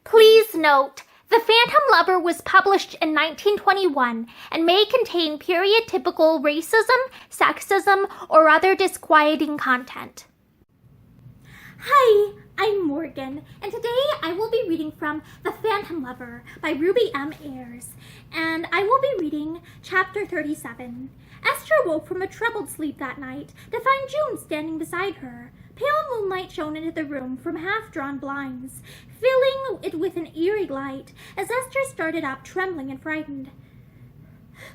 Please note, The Phantom Lover was published in 1921 and may contain period-typical racism, sexism, or other disquieting content. Hi, I'm Morgan, and today I will be reading from The Phantom Lover by Ruby M. Ayres, and I will be reading Chapter 37. Esther woke from a troubled sleep that night to find June standing beside her. Pale moonlight shone into the room from half-drawn blinds, filling it with an eerie light as Esther started up, trembling and frightened.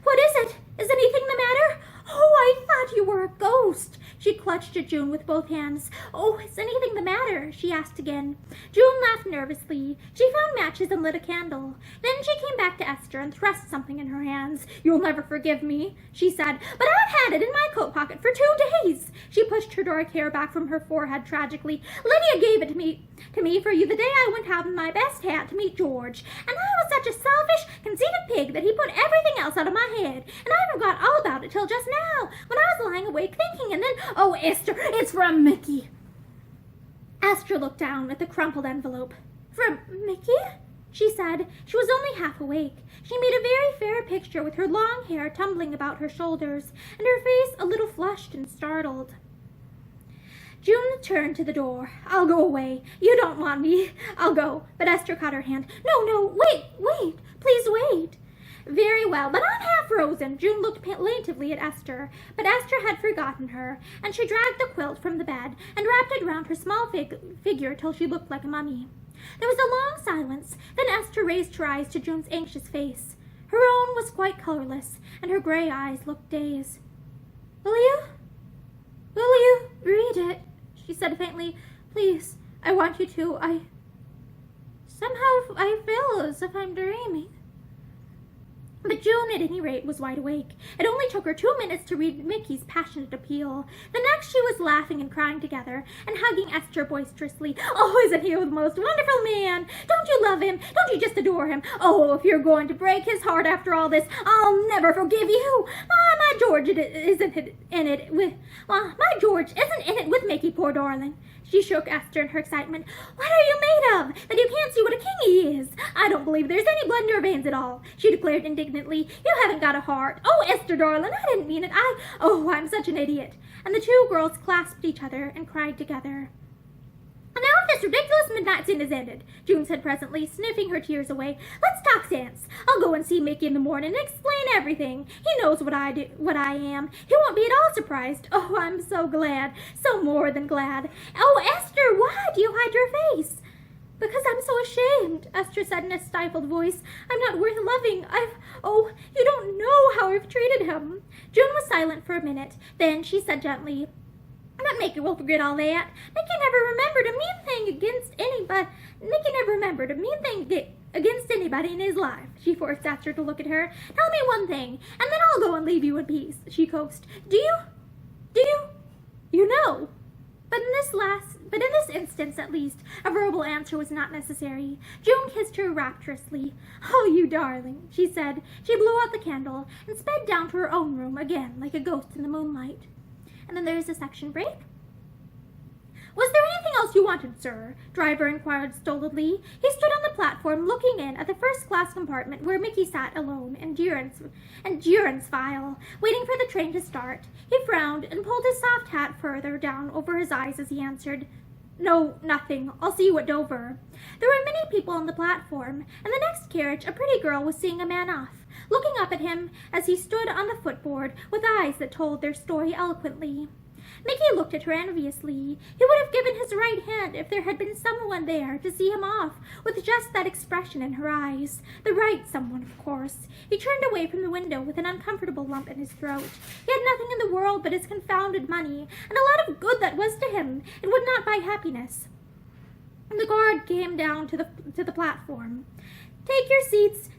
"What is it? Is anything the matter? Oh, I thought you were a ghost." She clutched at June with both hands. "Oh, is anything the matter?" she asked again. June laughed nervously. She found matches and lit a candle. Then she came back to Esther and thrust something in her hands. "You'll never forgive me," she said, "but I've had it in my coat pocket for 2 days." She pushed her dark hair back from her forehead tragically. "Lydia gave it to me for you the day I went out in my best hat to meet George. And I was such a selfish, conceited pig that he put everything else out of my head. And I forgot all about it till just now, when I was lying awake thinking, and then, oh, Esther, it's from Mickey." Esther looked down at the crumpled envelope. "From Mickey?" she said. She was only half awake. She made a very fair picture with her long hair tumbling about her shoulders, and her face a little flushed and startled. June turned to the door. "I'll go away. You don't want me. I'll go." But Esther caught her hand. No, wait, please wait." "Very well, but I'm half frozen." June looked plaintively at Esther, but Esther had forgotten her, and she dragged the quilt from the bed and wrapped it round her small figure till she looked like a mummy. There was a long silence. Then Esther raised her eyes to June's anxious face. Her own was quite colorless, and her gray eyes looked dazed. Will you read it?" she said faintly. "Please, I want you to. Somehow I feel as if I'm dreaming." But June, at any rate, was wide awake. It only took her 2 minutes to read Mickey's passionate appeal. The next she was laughing and crying together and hugging Esther boisterously. "Oh, isn't he the most wonderful man? Don't you love him? Don't you just adore him? Oh, if you're going to break his heart after all this, I'll never forgive you. My George isn't in it with Mickey, poor darling." She shook Esther in her excitement. "What are you made of, that you can't see what a king he is? I don't believe there's any blood in your veins at all," she declared indignantly. "You haven't got a heart. Oh, Esther, darling, I didn't mean it. I'm such an idiot." And the two girls clasped each other and cried together. "And now if this ridiculous midnight scene is ended," June said presently, sniffing her tears away, "let's talk sense. I'll go and see Mickey in the morning and explain everything. He knows what I am. He won't be at all surprised. Oh, I'm so glad, so more than glad. Oh, Esther, why do you hide your face?" "Because I'm so ashamed," Esther said in a stifled voice. "I'm not worth loving. You don't know how I've treated him." June was silent for a minute. Then she said gently, "But Mickey will forget all that. Mickey never remembered a mean thing against anybody in his life." She forced Esther to look at her. "Tell me one thing, and then I'll go and leave you in peace," she coaxed. Do you know?" But in this instance, at least, a verbal answer was not necessary. June kissed her rapturously. "Oh, you darling," she said. She blew out the candle and sped down to her own room again like a ghost in the moonlight. And then there's a section break. "Was there anything else you wanted, sir?" Driver inquired stolidly. He stood on the platform looking in at the first-class compartment where Mickey sat alone in durance file, waiting for the train to start. He frowned and pulled his soft hat further down over his eyes as he answered, "No, nothing. I'll see you at Dover." There were many people on the platform. In the next carriage, a pretty girl was seeing a man off, looking up at him as he stood on the footboard with eyes that told their story eloquently. Mickey looked at her enviously. He would have given his right hand if there had been someone there to see him off, with just that expression in her eyes. The right someone, of course. He turned away from the window with an uncomfortable lump in his throat. He had nothing in the world but his confounded money, and a lot of good that was to him. It would not buy happiness. The guard came down to the platform. Take your seats.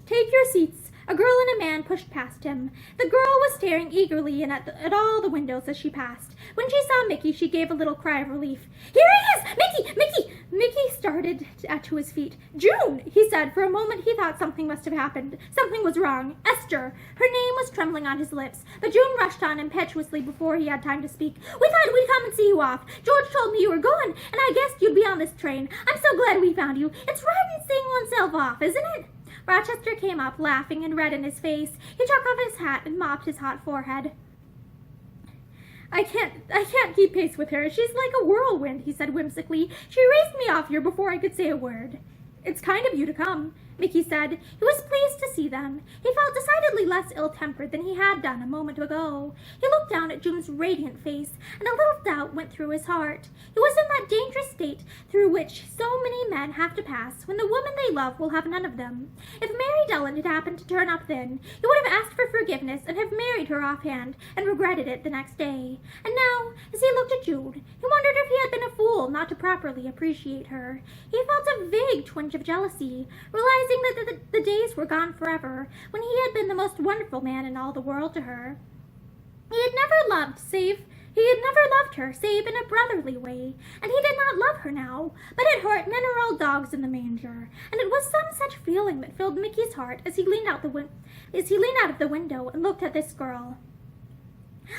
A girl and a man pushed past him. The girl was staring eagerly at all the windows as she passed. When she saw Mickey, she gave a little cry of relief. "Here he is! Mickey! Mickey started to his feet. "June!" he said. For a moment he thought something must have happened. Something was wrong. Esther! Her name was trembling on his lips, but June rushed on impetuously before he had time to speak. "We thought we'd come and see you off. George told me you were going, and I guessed you'd be on this train. I'm so glad we found you. It's right It's seeing oneself off, isn't it? Rochester came up, laughing and red in his face. He took off his hat and mopped his hot forehead. I can't keep pace with her. She's like a whirlwind, he said whimsically. She raced me off here before I could say a word. It's kind of you to come, Mickey said. He was pleased to see them. He felt decidedly less ill-tempered than he had done a moment ago. He looked down at June's radiant face, and a little doubt went through his heart. He was in that dangerous state through which so many men have to pass when the woman they love will have none of them. If Mary Dellen had happened to turn up then, he would have asked for forgiveness and have married her offhand and regretted it the next day. And now, as he looked at June, he wondered if he had been a fool not to properly appreciate her. He felt a vague twinge of jealousy, realizing that the days were gone forever when he had been the most wonderful man in all the world to her. He had never loved her save in a brotherly way, and he did not love her now, but at heart men are all dogs in the manger, and it was some such feeling that filled Mickey's heart as he leaned out of the window and looked at this girl.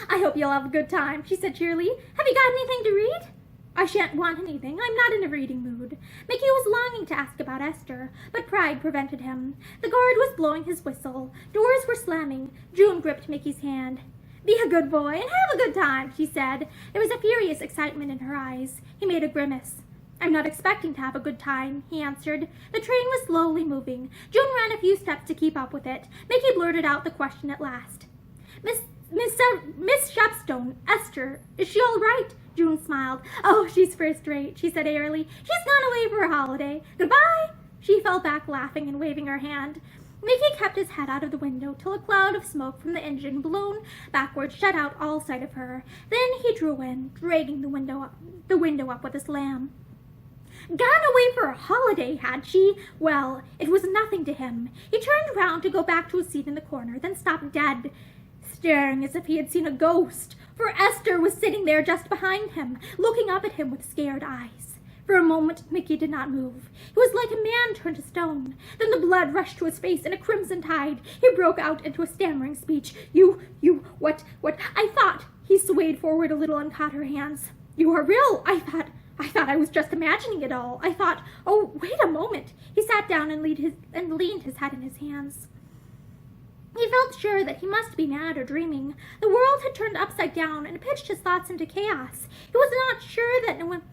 I hope you'll have a good time, she said cheerily. Have you got anything to read? I shan't want anything. I'm not in a reading mood. Mickey was longing to ask about Esther, but pride prevented him. The guard was blowing his whistle. Doors were slamming. June gripped Mickey's hand. Be a good boy and have a good time, she said. There was a furious excitement in her eyes. He made a grimace. I'm not expecting to have a good time, he answered. The train was slowly moving. June ran a few steps to keep up with it. Mickey blurted out the question at last. Miss Shepstone, Esther, is she all right? June smiled. Oh, she's first rate, she said airily. She's gone away for a holiday. Goodbye. She fell back laughing and waving her hand. Mickey kept his head out of the window till a cloud of smoke from the engine blown backward shut out all sight of her. Then he drew in, dragging the window up with a slam. Gone away for a holiday, had she? Well, it was nothing to him. He turned round to go back to his seat in the corner, then stopped dead, staring as if he had seen a ghost, for Esther was sitting there just behind him, looking up at him with scared eyes. For a moment, Mickey did not move. He was like a man turned to stone. Then the blood rushed to his face in a crimson tide. He broke out into a stammering speech. What, I thought. He swayed forward a little and caught her hands. You are real. I thought I was just imagining it all. I thought, oh, wait a moment. He sat down and leaned his head in his hands. He felt sure that he must be mad or dreaming. The world had turned upside down and pitched his thoughts into chaos. He was sure that when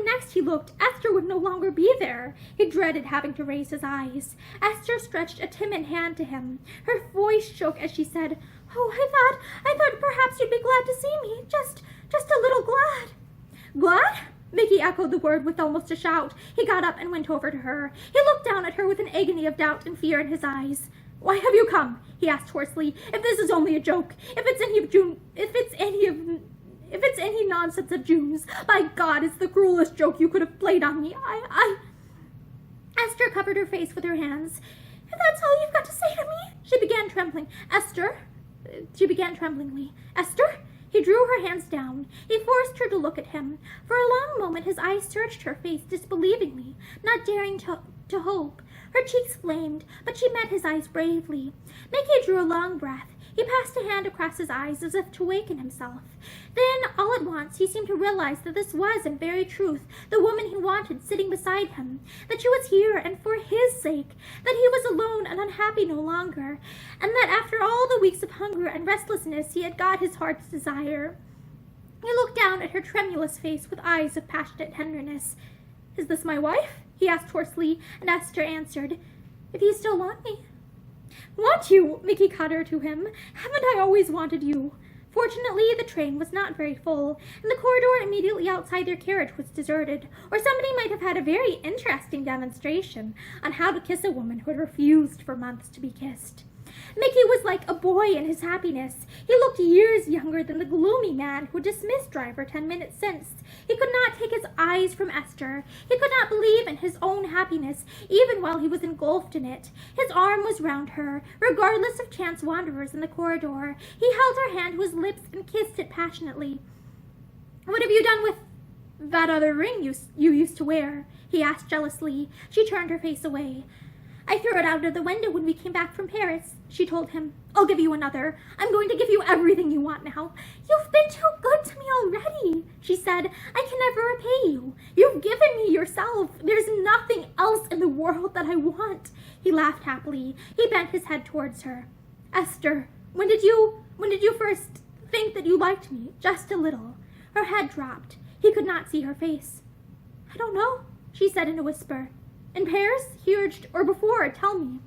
next he looked, Esther would no longer be there. He dreaded having to raise his eyes. Esther stretched a timid hand to him. Her voice shook as she said, "Oh, I thought perhaps you'd be glad to see me. Just a little glad." Glad? Mickey echoed the word with almost a shout. He got up and went over to her. He looked down at her with an agony of doubt and fear in his eyes. Why have you come? He asked hoarsely. If this is only a joke, if it's any nonsense of June's, by God, it's the cruelest joke you could have played on me. Esther covered her face with her hands. If that's all you've got to say to me, she began tremblingly. Esther? He drew her hands down. He forced her to look at him. For a long moment his eyes searched her face disbelievingly, not daring to hope. Her cheeks flamed, but she met his eyes bravely. Mickey drew a long breath. He passed a hand across his eyes as if to waken himself. Then, all at once, he seemed to realize that this was, in very truth, the woman he wanted sitting beside him, that she was here and for his sake, that he was alone and unhappy no longer, and that after all the weeks of hunger and restlessness he had got his heart's desire. He looked down at her tremulous face with eyes of passionate tenderness. Is this my wife? He asked hoarsely, and Esther answered, If you still want me. Want you? Mickey caught her to him. Haven't I always wanted you? Fortunately, the train was not very full, and the corridor immediately outside their carriage was deserted, or somebody might have had a very interesting demonstration on how to kiss a woman who had refused for months to be kissed. Mickey was like a boy in his happiness. He looked years younger than the gloomy man who dismissed Driver 10 minutes since. He could not take his eyes from Esther. He could not believe in his own happiness, even while he was engulfed in it. His arm was round her, regardless of chance wanderers in the corridor. He held her hand to his lips and kissed it passionately. What have you done with that other ring you used to wear? He asked jealously. She turned her face away. I threw it out of the window when we came back from Paris, she told him. I'll give you another. I'm going to give you everything you want now. You've been too good to me already, she said. I can never repay you. You've given me yourself. There's nothing else in the world that I want. He laughed happily. He bent his head towards her. Esther, when did you first think that you liked me? Just a little. Her head dropped. He could not see her face. I don't know, she said in a whisper. In Paris? He urged, or before, tell me.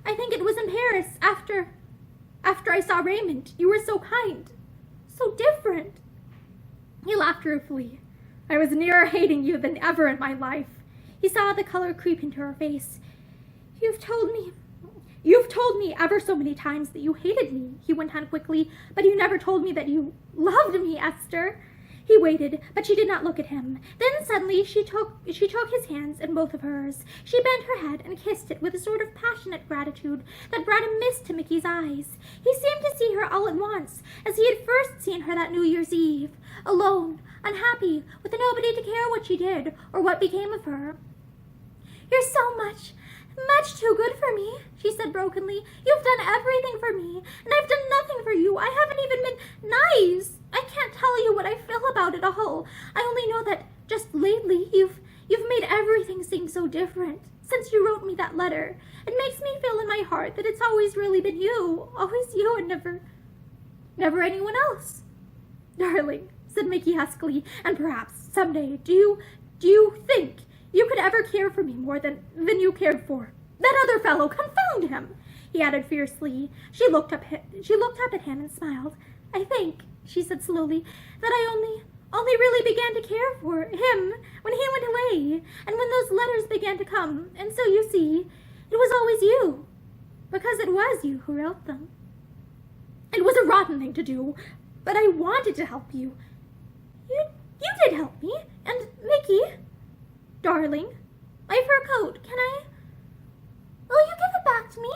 I think it was in Paris, after I saw Raymond. You were so kind, so different. He laughed ruefully. I was nearer hating you than ever in my life. He saw the color creep into her face. You've told me ever so many times that you hated me, he went on quickly, but you never told me that you loved me, Esther. He waited, but she did not look at him. Then suddenly she took his hands in both of hers. She bent her head and kissed it with a sort of passionate gratitude that brought a mist to Mickey's eyes. He seemed to see her all at once, as he had first seen her that New Year's Eve, alone, unhappy, with nobody to care what she did or what became of her. You're so much too good for me, she said brokenly. You've done everything for me, and I've done nothing for you. I haven't even been nice. I can't tell you what I feel about it all. I only know that just lately you've made everything seem so different. Since you wrote me that letter, it makes me feel in my heart that it's always really been you. Always you and never anyone else. Darling, said Mickey huskily, and perhaps someday, do you think you could ever care for me more than you cared for that other fellow? Confound him, he added fiercely. She looked up at him and smiled. I think, she said slowly, that I only really began to care for him when he went away, and when those letters began to come, and so you see, it was always you, because it was you who wrote them. It was a rotten thing to do, but I wanted to help you. You did help me, and Mickey, darling, my fur coat, will you give it back to me?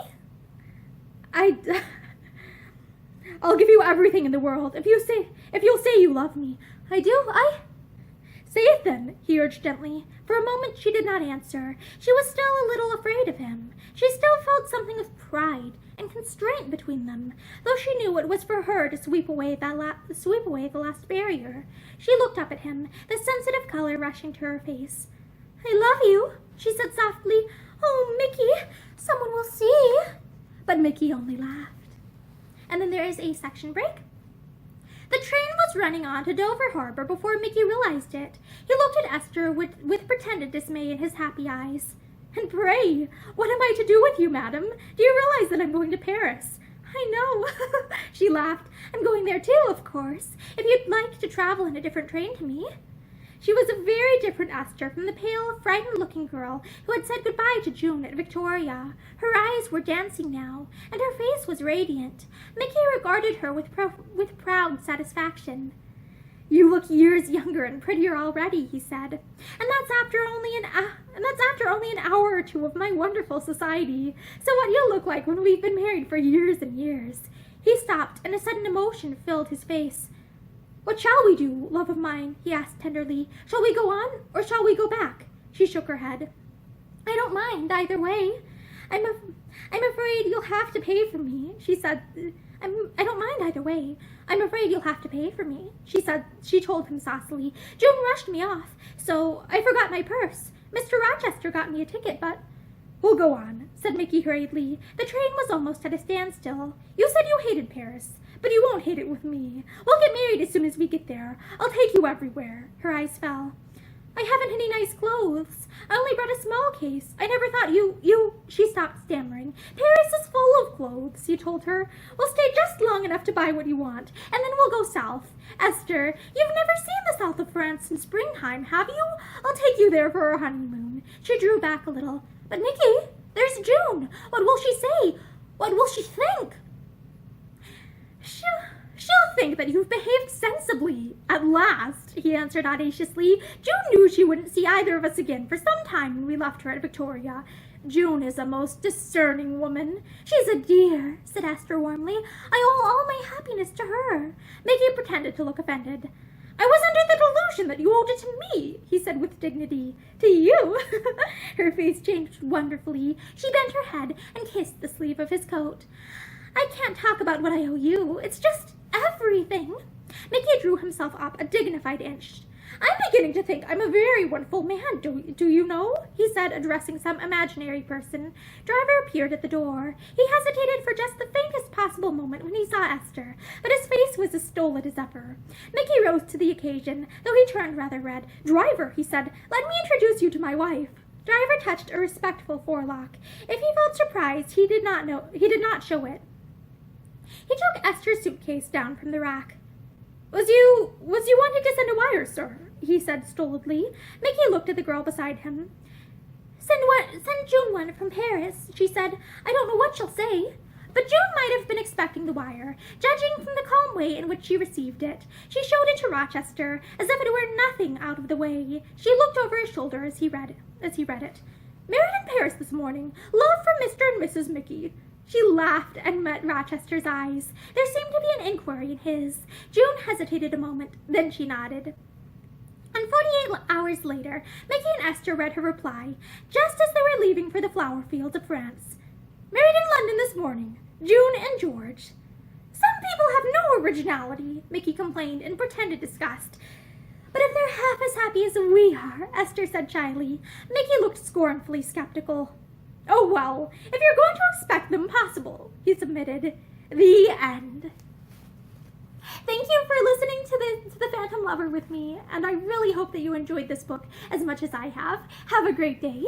I'll give you everything in the world if you'll say you love me. I do. Say it then, he urged gently. For a moment she did not answer. She was still a little afraid of him. She still felt something of pride and constraint between them, though she knew it was for her to sweep away the last barrier. She looked up at him, the sensitive color rushing to her face. I love you, she said softly. Oh, Mickey, someone will see. But Mickey only laughed. And then there is a section break. The train was running on to Dover Harbor before Mickey realized it. He looked at Esther with pretended dismay in his happy eyes. And pray, what am I to do with you, madam? Do you realize that I'm going to Paris? I know, she laughed. I'm going there too, of course, if you'd like to travel in a different train to me. She was a very different Esther from the pale, frightened-looking girl who had said goodbye to June at Victoria. Her eyes were dancing now, and her face was radiant. Mickey regarded her with proud satisfaction. You look years younger and prettier already, he said, and that's after only an hour or two of my wonderful society. So what you'll look like when we've been married for years and years. He stopped, and a sudden emotion filled his face. What shall we do, love of mine? He asked tenderly. Shall we go on, or shall we go back? She shook her head. I don't mind either way. I'm afraid you'll have to pay for me, she said. I don't mind either way. I'm afraid you'll have to pay for me, she told him saucily. June rushed me off, so I forgot my purse. Mr. Rochester got me a ticket, but... We'll go on, said Mickey hurriedly. The train was almost at a standstill. You said you hated Paris, but you won't hate it with me. We'll get married as soon as we get there. I'll take you everywhere. Her eyes fell. I haven't any nice clothes. I only brought a small case. I never thought you... She stopped stammering. Paris is full of clothes, he told her. We'll stay just long enough to buy what you want, and then we'll go south. Esther, you've never seen the south of France in springtime, have you? I'll take you there for our honeymoon. She drew back a little. But Mickey, there's June. What will she say? What will she think? She'll think that you've behaved sensibly, at last, he answered audaciously. June knew she wouldn't see either of us again for some time when we left her at Victoria. June is a most discerning woman. She's a dear, said Esther warmly. I owe all my happiness to her. Mickey pretended to look offended. I was under the delusion that you owed it to me, he said with dignity. To you? Her face changed wonderfully. She bent her head and kissed the sleeve of his coat. I can't talk about what I owe you. It's just everything. Mickey drew himself up a dignified inch. I'm beginning to think I'm a very wonderful man, do you know? He said, addressing some imaginary person. Driver appeared at the door. He hesitated for just the faintest possible moment when he saw Esther, but his face was as stolid as ever. Mickey rose to the occasion, though he turned rather red. Driver, he said, let me introduce you to my wife. Driver touched a respectful forelock. If he felt surprised, he did not show it. He took Esther's suitcase down from the rack. Was you wanting to send a wire, sir? He said stolidly. Mickey looked at the girl beside him. Send June one from Paris, she said. I don't know what she'll say. But June might have been expecting the wire, judging from the calm way in which she received it. She showed it to Rochester, as if it were nothing out of the way. She looked over his shoulder as he read it. Married in Paris this morning. Love from Mr. and Mrs. Mickey. She laughed and met Rochester's eyes. There seemed to be an inquiry in his. June hesitated a moment, then she nodded. And 48 hours later, Mickey and Esther read her reply, just as they were leaving for the flower fields of France. Married in London this morning. June and George. Some people have no originality, Mickey complained in pretended disgust. But if they're half as happy as we are, Esther said shyly. Mickey looked scornfully skeptical. Oh, well, if you're going to expect them, possible, he submitted. The end. Thank you for listening to the Phantom Lover with me, and I really hope that you enjoyed this book as much as I have. Have a great day.